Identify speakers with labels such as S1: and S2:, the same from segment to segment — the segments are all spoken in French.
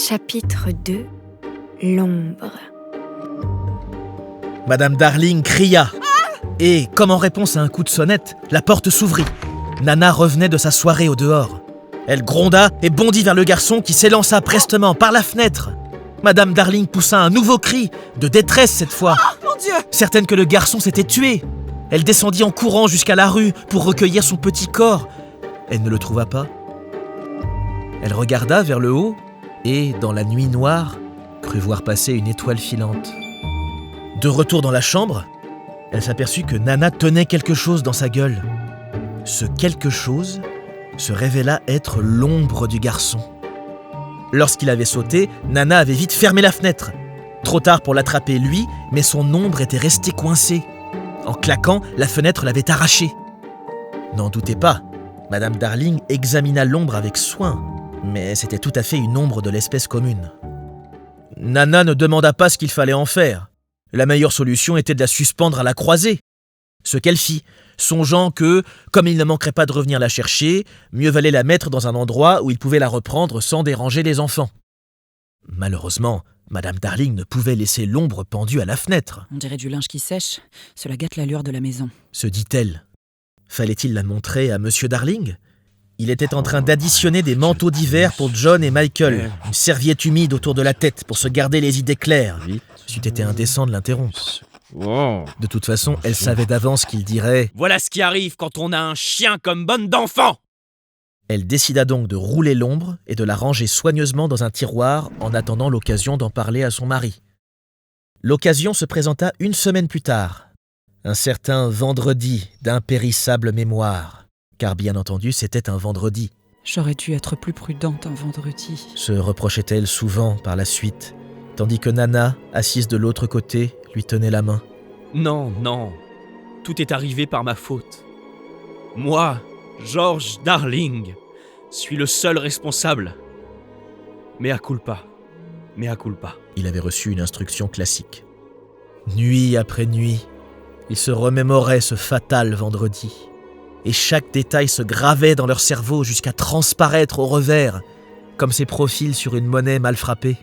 S1: Chapitre 2. L'ombre.
S2: Madame Darling cria. Et, comme en réponse à un coup de sonnette, la porte s'ouvrit. Nana revenait de sa soirée au dehors. Elle gronda et bondit vers le garçon qui s'élança prestement par la fenêtre. Madame Darling poussa un nouveau cri, de détresse cette fois.
S3: Oh mon Dieu!
S2: Certaine que le garçon s'était tué. Elle descendit en courant jusqu'à la rue pour recueillir son petit corps. Elle ne le trouva pas. Elle regarda vers le haut et, dans la nuit noire, crut voir passer une étoile filante. De retour dans la chambre, elle s'aperçut que Nana tenait quelque chose dans sa gueule. Ce quelque chose se révéla être l'ombre du garçon. Lorsqu'il avait sauté, Nana avait vite fermé la fenêtre. Trop tard pour l'attraper lui, mais son ombre était restée coincée. En claquant, la fenêtre l'avait arrachée. N'en doutez pas, Madame Darling examina l'ombre avec soin, mais c'était tout à fait une ombre de l'espèce commune. Nana ne demanda pas ce qu'il fallait en faire. La meilleure solution était de la suspendre à la croisée. Ce qu'elle fit, songeant que, comme il ne manquerait pas de revenir la chercher, mieux valait la mettre dans un endroit où il pouvait la reprendre sans déranger les enfants. Malheureusement, Madame Darling ne pouvait laisser l'ombre pendue à la fenêtre.
S3: On dirait du linge qui sèche, cela gâte l'allure de la maison.
S2: Se dit-elle. Fallait-il la montrer à Monsieur Darling ? Il était en train d'additionner des manteaux d'hiver pour John et Michael, une serviette humide autour de la tête pour se garder les idées claires. C'eût été indécent de l'interrompre. De toute façon, elle savait d'avance qu'il dirait «
S4: Voilà ce qui arrive quand on a un chien comme bonne d'enfant !»
S2: Elle décida donc de rouler l'ombre et de la ranger soigneusement dans un tiroir en attendant l'occasion d'en parler à son mari. L'occasion se présenta une semaine plus tard. Un certain vendredi d'impérissable mémoire. Car bien entendu, c'était un vendredi.
S3: J'aurais dû être plus prudente un vendredi.
S2: Se reprochait-elle souvent par la suite, tandis que Nana, assise de l'autre côté, lui tenait la main.
S4: Non, tout est arrivé par ma faute. Moi, George Darling, suis le seul responsable. Mea culpa.
S2: Il avait reçu une instruction classique. Nuit après nuit, il se remémorait ce fatal vendredi. Et chaque détail se gravait dans leur cerveau jusqu'à transparaître au revers, comme ces profils sur une monnaie mal frappée.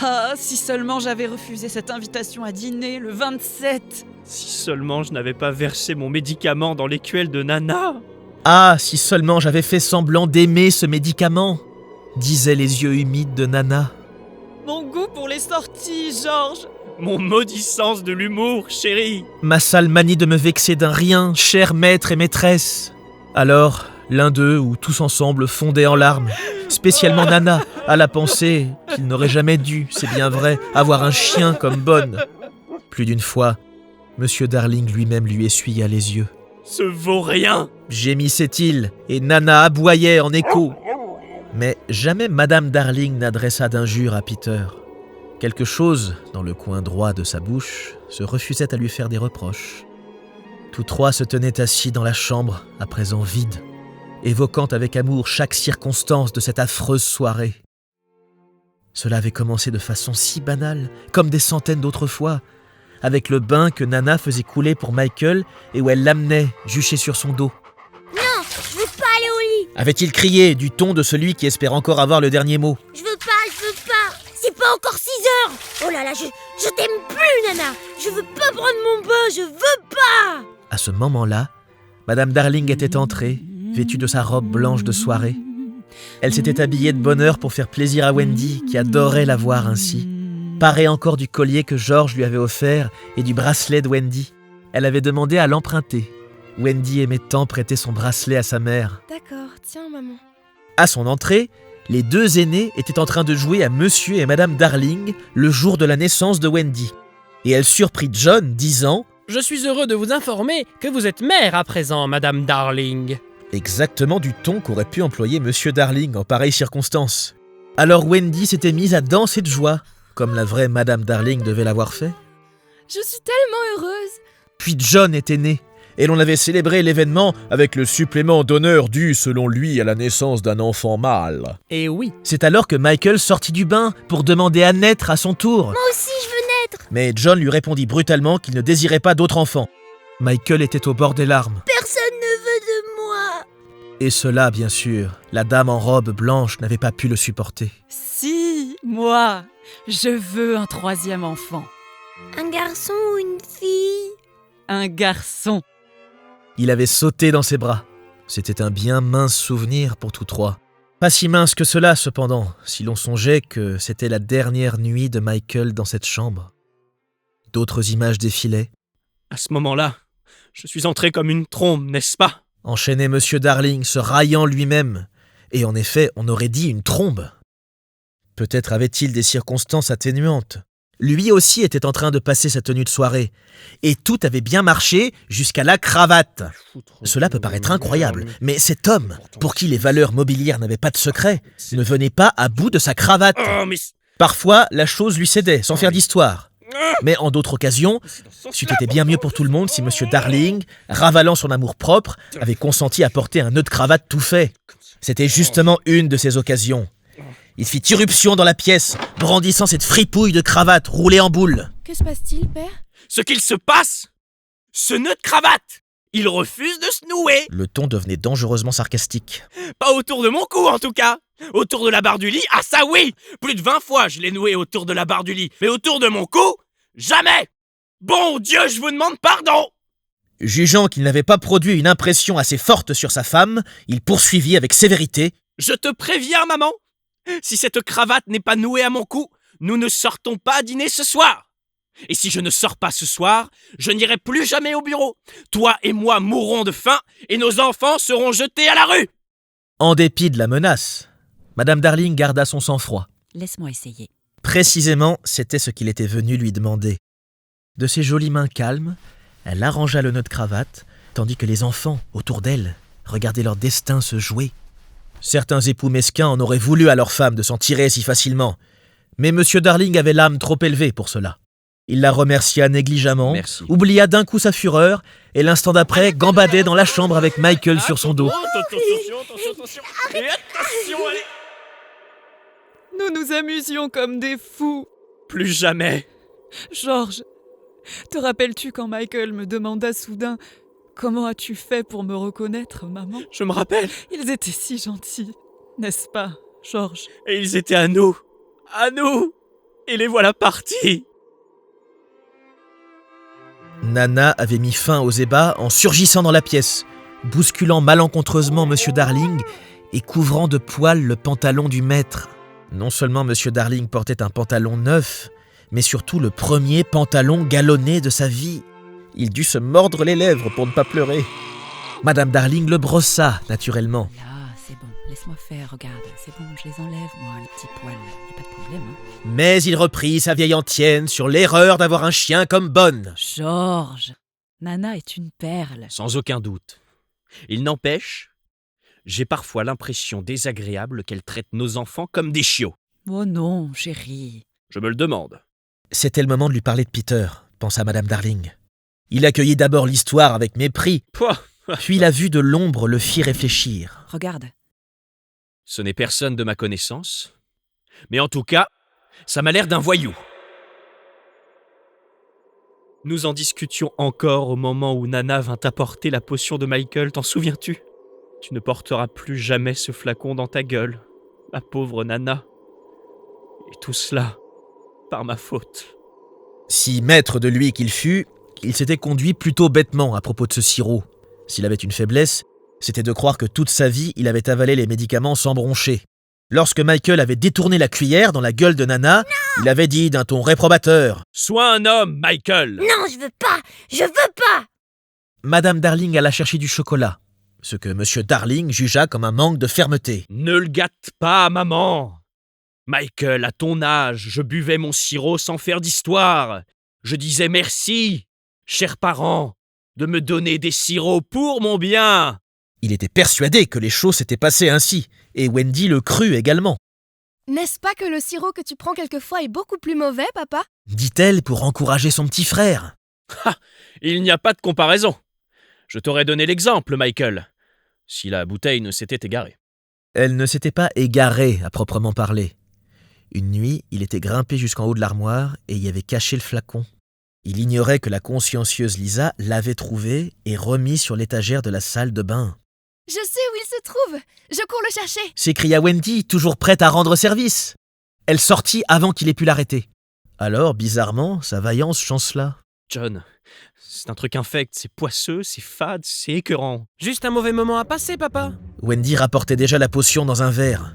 S3: Ah, si seulement j'avais refusé cette invitation à dîner le 27!
S4: Si seulement je n'avais pas versé mon médicament dans l'écuelle de Nana!
S2: Ah, si seulement j'avais fait semblant d'aimer ce médicament, disaient les yeux humides de Nana.
S3: Mon goût pour les sorties, Georges!
S4: Mon maudit sens de l'humour, chérie!
S2: Ma sale manie de me vexer d'un rien, cher maître et maîtresse. Alors, l'un d'eux, ou tous ensemble, fondait en larmes, spécialement Nana, à la pensée qu'il n'aurait jamais dû, c'est bien vrai, avoir un chien comme bonne. Plus d'une fois, Monsieur Darling lui-même lui essuya les yeux.
S4: Ce vaurien!
S2: Gémissait-il, et Nana aboyait en écho. Mais jamais Madame Darling n'adressa d'injures à Peter. Quelque chose, dans le coin droit de sa bouche, se refusait à lui faire des reproches. Tous trois se tenaient assis dans la chambre, à présent vide, évoquant avec amour chaque circonstance de cette affreuse soirée. Cela avait commencé de façon si banale, comme des centaines d'autres fois, avec le bain que Nana faisait couler pour Michael et où elle l'amenait, juché sur son dos.
S5: Non, je veux pas aller au lit.
S2: Avait-il crié du ton de celui qui espère encore avoir le dernier mot.
S5: Je veux pas. C'est pas encore 6 heures. Oh là là, je t'aime plus, Nana. Je veux pas prendre mon bain, je veux pas.
S2: À ce moment-là, Madame Darling était entrée, vêtue de sa robe blanche de soirée. Elle s'était habillée de bonne heure pour faire plaisir à Wendy, qui adorait la voir ainsi. Parée encore du collier que George lui avait offert et du bracelet de Wendy. Elle avait demandé à l'emprunter. Wendy aimait tant prêter son bracelet à sa mère.
S1: D'accord, tiens maman.
S2: À son entrée, les deux aînés étaient en train de jouer à Monsieur et Madame Darling le jour de la naissance de Wendy. Et elle surprit John, disant «
S6: Je suis heureux de vous informer que vous êtes mère à présent, Madame Darling. »
S2: Exactement du ton qu'aurait pu employer Monsieur Darling en pareille circonstance. Alors Wendy s'était mise à danser de joie, comme la vraie Madame Darling devait l'avoir fait.
S1: Je suis tellement heureuse.
S2: Puis John était né, et l'on avait célébré l'événement avec le supplément d'honneur dû selon lui à la naissance d'un enfant mâle.
S6: Et oui,
S2: C'est alors que Michael sortit du bain pour demander à naître à son tour.
S5: Moi aussi, je veux naître.
S2: Mais John lui répondit brutalement qu'il ne désirait pas d'autre enfant. Michael était au bord des larmes.
S5: Personne ne veut de moi.
S2: Et cela, bien sûr, la dame en robe blanche n'avait pas pu le supporter.
S3: Si, Moi, je veux un 3e enfant.
S5: Un garçon ou une fille?
S3: Un garçon.
S2: Il avait sauté dans ses bras. C'était un bien mince souvenir pour tous trois. Pas si mince que cela, cependant, si l'on songeait que c'était la dernière nuit de Michael dans cette chambre. D'autres images défilaient.
S4: À ce moment-là, je suis entré comme une trombe, n'est-ce pas?
S2: Enchaînait Monsieur Darling, se raillant lui-même. Et en effet, on aurait dit une trombe. Peut-être avait-il des circonstances atténuantes. Lui aussi était en train de passer sa tenue de soirée. Et tout avait bien marché jusqu'à la cravate. Cela peut paraître incroyable, mais cet homme, pour qui les valeurs mobilières n'avaient pas de secret, ne venait pas à bout de sa cravate.
S4: Oh, mais...
S2: Parfois, la chose lui cédait, sans faire d'histoire. Mais en d'autres occasions, c'eût été bien mieux pour tout le monde si Monsieur Darling, ravalant son amour-propre, avait consenti à porter un nœud de cravate tout fait. C'était justement une de ces occasions. Il fit irruption dans la pièce, brandissant cette fripouille de cravate roulée en boule.
S1: Que se passe-t-il, père?
S4: Ce qu'il se passe, ce nœud de cravate, il refuse de se nouer.
S2: Le ton devenait dangereusement sarcastique.
S4: Pas autour de mon cou, en tout cas. Autour de la barre du lit, ah ça oui. Plus de 20 fois, je l'ai noué autour de la barre du lit. Mais autour de mon cou, jamais. Bon Dieu, je vous demande pardon.
S2: Jugeant qu'il n'avait pas produit une impression assez forte sur sa femme, il poursuivit avec sévérité.
S4: Je te préviens, maman. Si cette cravate n'est pas nouée à mon cou, nous ne sortons pas dîner ce soir. Et si je ne sors pas ce soir, je n'irai plus jamais au bureau. Toi et moi mourrons de faim et nos enfants seront jetés à la rue.
S2: En dépit de la menace, Madame Darling garda son sang-froid.
S3: Laisse-moi essayer.
S2: Précisément, c'était ce qu'il était venu lui demander. De ses jolies mains calmes, elle arrangea le nœud de cravate, tandis que les enfants, autour d'elle, regardaient leur destin se jouer. Certains époux mesquins en auraient voulu à leur femme de s'en tirer si facilement, mais Monsieur Darling avait l'âme trop élevée pour cela. Il la remercia négligemment,
S4: Merci.
S2: oublia d'un coup sa fureur, et l'instant d'après gambadait dans la chambre avec Michael sur son dos.
S4: Attention. Et attention, allez.
S3: Nous nous amusions comme des fous.
S4: Plus jamais.
S3: Georges, te rappelles-tu quand Michael me demanda soudain « Comment as-tu fait pour me reconnaître, maman ?»
S4: Je me rappelle.
S3: Ils étaient si gentils, n'est-ce pas, Georges?
S4: Et ils étaient à nous. À nous. Et les voilà partis.
S2: Nana avait mis fin aux ébats en surgissant dans la pièce, bousculant malencontreusement Monsieur Darling et couvrant de poils le pantalon du maître. Non seulement Monsieur Darling portait un pantalon neuf, mais surtout le premier pantalon galonné de sa vie. Il dut se mordre les lèvres pour ne pas pleurer. Madame Darling le brossa, naturellement.
S3: Là, c'est bon, laisse-moi faire, regarde, c'est bon, je les enlève, moi, les petits poils, y a pas de problème, hein.
S2: Mais il reprit sa vieille antienne sur l'erreur d'avoir un chien comme bonne.
S3: Georges, Nana est une perle.
S4: Sans aucun doute. Il n'empêche, j'ai parfois l'impression désagréable qu'elle traite nos enfants comme des chiots.
S3: Oh non, chérie.
S4: Je me le demande.
S2: C'était le moment de lui parler de Peter, pensa Madame Darling. Il accueillit d'abord l'histoire avec mépris,
S4: Pouah.
S2: puis la vue de l'ombre le fit réfléchir.
S3: Regarde.
S4: Ce n'est personne de ma connaissance. Mais en tout cas, ça m'a l'air d'un voyou. Nous en discutions encore au moment où Nana vint apporter la potion de Michael, t'en souviens-tu? Tu ne porteras plus jamais ce flacon dans ta gueule, ma pauvre Nana. Et tout cela, par ma faute.
S2: Si maître de lui qu'il fût, il s'était conduit plutôt bêtement à propos de ce sirop. S'il avait une faiblesse, c'était de croire que toute sa vie, il avait avalé les médicaments sans broncher. Lorsque Michael avait détourné la cuillère dans la gueule de Nana, il avait dit d'un ton réprobateur «
S4: Sois un homme, Michael !»
S5: Non, je veux pas.
S2: Madame Darling alla chercher du chocolat, ce que Monsieur Darling jugea comme un manque de fermeté.
S4: Ne le gâte pas, maman. Michael, à ton âge, je buvais mon sirop sans faire d'histoire. Je disais merci, chers parents, de me donner des sirops pour mon bien.
S2: Il était persuadé que les choses s'étaient passées ainsi, et Wendy le crut également.
S1: N'est-ce pas que le sirop que tu prends quelquefois est beaucoup plus mauvais, papa?
S2: Dit-elle pour encourager son petit frère.
S4: Il n'y a pas de comparaison. Je t'aurais donné l'exemple, Michael, si la bouteille ne s'était égarée.
S2: Elle ne s'était pas égarée à proprement parler. Une nuit, il était grimpé jusqu'en haut de l'armoire et y avait caché le flacon. Il ignorait que la consciencieuse Lisa l'avait trouvé et remis sur l'étagère de la salle de bain.
S1: Je sais où il se trouve. Je cours le chercher.
S2: S'écria Wendy, toujours prête à rendre service. Elle sortit avant qu'il ait pu l'arrêter. Alors, bizarrement, sa vaillance chancela.
S4: John, c'est un truc infect, c'est poisseux, c'est fade, c'est écœurant.
S6: Juste un mauvais moment à passer, papa.
S2: Wendy rapportait déjà la potion dans un verre.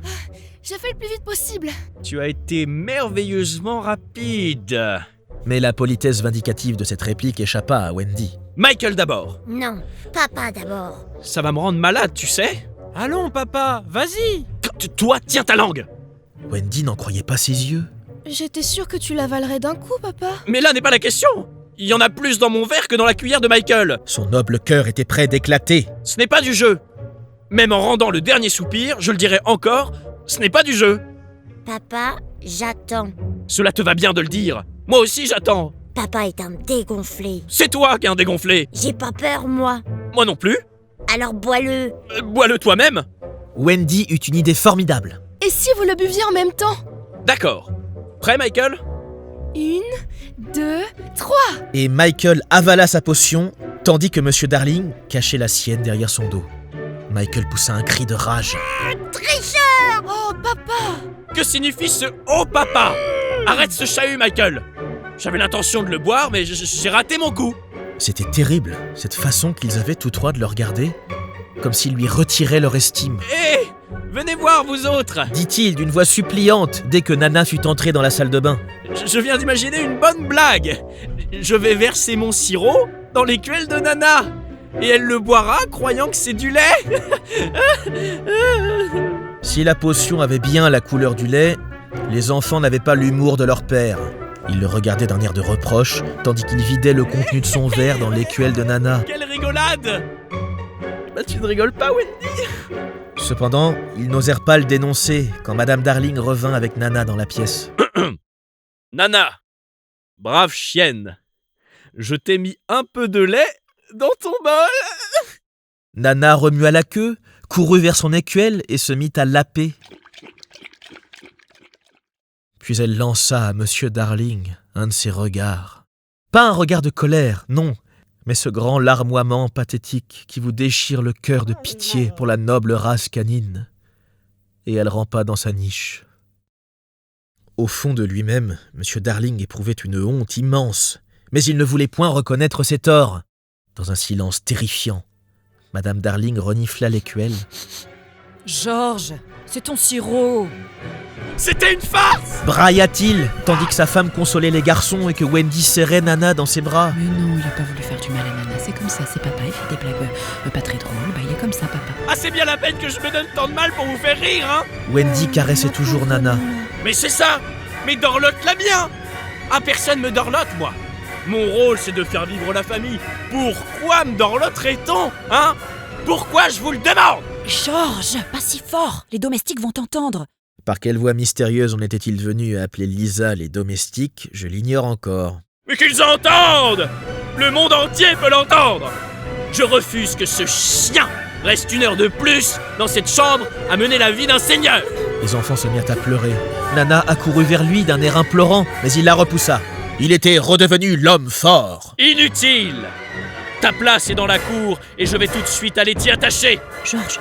S1: J'ai fait le plus vite possible.
S4: Tu as été merveilleusement rapide.
S2: Mais la politesse vindicative de cette réplique échappa à Wendy.
S4: Michael d'abord.
S5: Non, papa d'abord.
S4: Ça va me rendre malade, tu sais.
S6: Allons, papa, vas-y.
S4: Toi, tiens ta langue.
S2: Wendy n'en croyait pas ses yeux.
S1: J'étais sûre que tu l'avalerais d'un coup, papa.
S4: Mais là n'est pas la question. Il y en a plus dans mon verre que dans la cuillère de Michael.
S2: Son noble cœur était prêt d'éclater.
S4: Ce n'est pas du jeu. Même en rendant le dernier soupir, je le dirai encore, ce n'est pas du jeu.
S5: Papa, j'attends.
S4: Cela te va bien de le dire. Moi aussi j'attends.
S5: Papa est un dégonflé.
S4: C'est toi qui es un dégonflé.
S5: J'ai pas peur, moi.
S4: Moi non plus.
S5: Alors bois-le.
S4: Bois-le toi-même.
S2: Wendy eut une idée formidable.
S1: Et si vous le buviez en même temps?
S4: D'accord. Prêt, Michael?
S1: 1, 2, 3.
S2: Et Michael avala sa potion, tandis que Monsieur Darling cachait la sienne derrière son dos. Michael poussa un cri de rage.
S5: Tricheur!
S1: Oh, papa!
S4: Que signifie ce « oh papa » ? Arrête ce chahut, Michael. J'avais l'intention de le boire, mais j'ai raté mon coup.
S2: C'était terrible, cette façon qu'ils avaient tous trois de le regarder, comme s'il lui retirait leur estime.
S4: Hé, venez voir, vous autres.
S2: Dit-il d'une voix suppliante dès que Nana fut entrée dans la salle de bain.
S4: Je viens d'imaginer une bonne blague. Je vais verser mon sirop dans l'écuelle de Nana. Et elle le boira, croyant que c'est du lait.
S2: Si la potion avait bien la couleur du lait, les enfants n'avaient pas l'humour de leur père. Ils le regardaient d'un air de reproche, tandis qu'il vidait le contenu de son verre dans l'écuelle de Nana.
S4: Quelle rigolade. Bah, tu ne rigoles pas, Wendy.
S2: Cependant, ils n'osèrent pas le dénoncer quand Madame Darling revint avec Nana dans la pièce.
S4: Nana, brave chienne, je t'ai mis un peu de lait dans ton bol.
S2: Nana remua la queue, courut vers son écuelle et se mit à laper. Puis elle lança à Monsieur Darling un de ses regards. Pas un regard de colère, non, mais ce grand larmoiement pathétique qui vous déchire le cœur de pitié pour la noble race canine. Et elle rampa dans sa niche. Au fond de lui-même, Monsieur Darling éprouvait une honte immense, mais il ne voulait point reconnaître ses torts. Dans un silence terrifiant, Madame Darling renifla l'écuelle.
S3: Georges, c'est ton sirop.
S4: C'était une farce.
S2: Brailla-t-il, tandis que sa femme consolait les garçons et que Wendy serrait Nana dans ses bras.
S7: Mais non, il a pas voulu faire du mal à Nana, c'est comme ça, c'est papa, il fait des blagues pas très drôles, bah il est comme ça, papa.
S4: Ah, c'est bien la peine que je me donne tant de mal pour vous faire rire, hein.
S2: Wendy caressait toujours Nana.
S4: Mais c'est ça. Mais dorlote-la bien. Ah, personne me dorlote, moi. Mon rôle, c'est de faire vivre la famille. Pourquoi me dorloterait-on, hein? Pourquoi, je vous le demande?
S7: Georges, pas si fort, les domestiques vont t'entendre.
S2: Par quelle voix mystérieuse en était-il venu à appeler Lisa les domestiques, je l'ignore encore.
S4: Mais qu'ils entendent! Le monde entier peut l'entendre! Je refuse que ce chien reste une heure de plus dans cette chambre à mener la vie d'un seigneur!
S2: Les enfants se mirent à pleurer. Nana accourut vers lui d'un air implorant, mais il la repoussa. Il était redevenu l'homme fort.
S4: Inutile! Ta place est dans la cour et je vais tout de suite aller t'y attacher!
S7: Georges,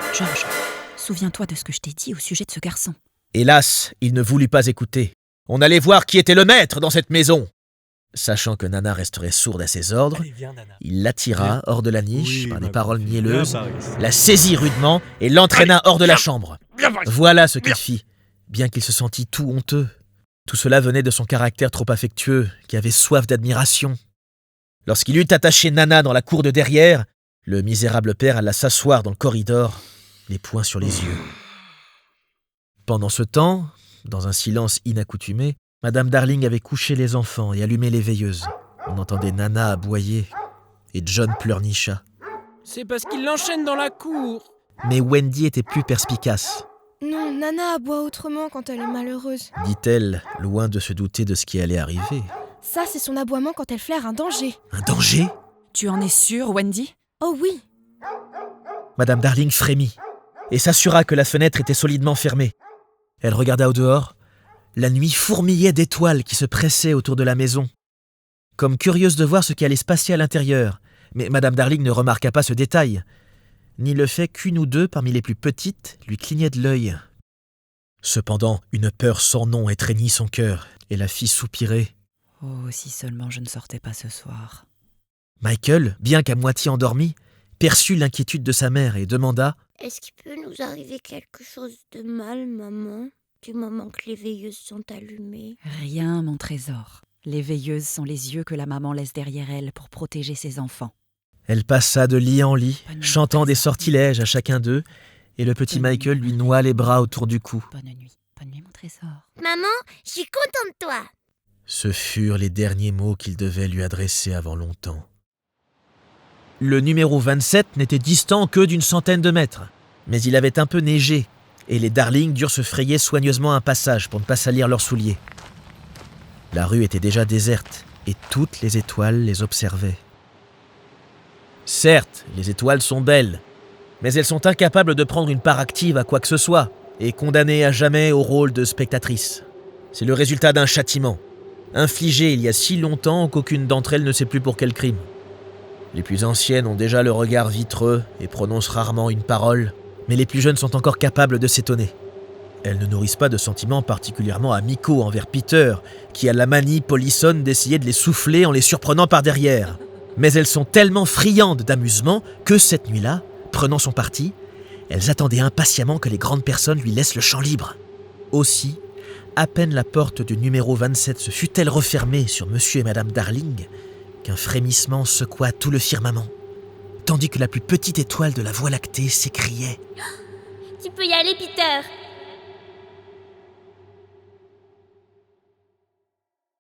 S7: souviens-toi de ce que je t'ai dit au sujet de ce garçon.
S2: Hélas, il ne voulut pas écouter. On allait voir qui était le maître dans cette maison. Sachant que Nana resterait sourde à ses ordres,
S4: Allez, viens, Nana.
S2: il l'attira hors de la niche par des
S4: ma
S2: paroles
S4: petite,
S2: mielleuses,
S4: viens par ici.
S2: la saisit rudement et l'entraîna hors de la chambre.
S4: Viens par ici.
S2: Voilà ce qu'il fit, bien qu'il se sentît tout honteux. Tout cela venait de son caractère trop affectueux, qui avait soif d'admiration. Lorsqu'il eut attaché Nana dans la cour de derrière, le misérable père alla s'asseoir dans le corridor, les poings sur les yeux. Pendant ce temps, dans un silence inaccoutumé, Madame Darling avait couché les enfants et allumé les veilleuses. On entendait Nana aboyer et John pleurnicha.
S6: C'est parce qu'il l'enchaîne dans la cour.
S2: Mais Wendy était plus perspicace,
S1: Non, Nana aboie autrement quand elle est malheureuse.
S2: dit-elle, loin de se douter de ce qui allait arriver.
S1: Ça, c'est son aboiement quand elle flaire un danger.
S2: Un danger ?
S7: Tu en es sûre, Wendy?
S1: Oh oui.
S2: Madame Darling frémit et s'assura que la fenêtre était solidement fermée. Elle regarda au dehors. La nuit fourmillait d'étoiles qui se pressaient autour de la maison, comme curieuse de voir ce qui allait se passer à l'intérieur. Mais Madame Darling ne remarqua pas ce détail, ni le fait qu'une ou deux parmi les plus petites lui clignaient de l'œil. Cependant, une peur sans nom étreignit son cœur, et la fit soupirer.
S7: Oh, si seulement je ne sortais pas ce soir.
S2: Michael, bien qu'à moitié endormi, perçut l'inquiétude de sa mère et demanda
S5: « Est-ce qu'il peut nous arriver quelque chose de mal, maman, du moment que les veilleuses sont allumées ?»
S7: Rien, mon trésor. Les veilleuses sont les yeux que la maman laisse derrière elle pour protéger ses enfants.
S2: Elle passa de lit en lit,
S7: Bonne nuit,
S2: chantant des
S7: trésor.
S2: sortilèges à chacun d'eux, et le petit
S7: Bonne nuit,
S2: Michael lui
S7: bonne
S2: noua
S7: nuit.
S2: les bras autour du cou.
S7: Bonne nuit, mon trésor.
S5: Maman, je suis contente de toi.
S2: Ce furent les derniers mots qu'il devait lui adresser avant longtemps. Le numéro 27 n'était distant que d'une centaine de mètres, mais il avait un peu neigé, et les Darling durent se frayer soigneusement un passage pour ne pas salir leurs souliers. La rue était déjà déserte, et toutes les étoiles les observaient. Certes, les étoiles sont belles, mais elles sont incapables de prendre une part active à quoi que ce soit, et condamnées à jamais au rôle de spectatrices. C'est le résultat d'un châtiment, infligé il y a si longtemps qu'aucune d'entre elles ne sait plus pour quel crime. Les plus anciennes ont déjà le regard vitreux et prononcent rarement une parole, mais les plus jeunes sont encore capables de s'étonner. Elles ne nourrissent pas de sentiments particulièrement amicaux envers Peter, qui a la manie polissonne d'essayer de les souffler en les surprenant par derrière. Mais elles sont tellement friandes d'amusement que cette nuit-là, prenant son parti, elles attendaient impatiemment que les grandes personnes lui laissent le champ libre. Aussi, à peine la porte du numéro 27 se fut-elle refermée sur Monsieur et Madame Darling, qu'un frémissement secoua tout le firmament, tandis que la plus petite étoile de la Voie lactée s'écriait
S5: Tu peux y aller, Peter.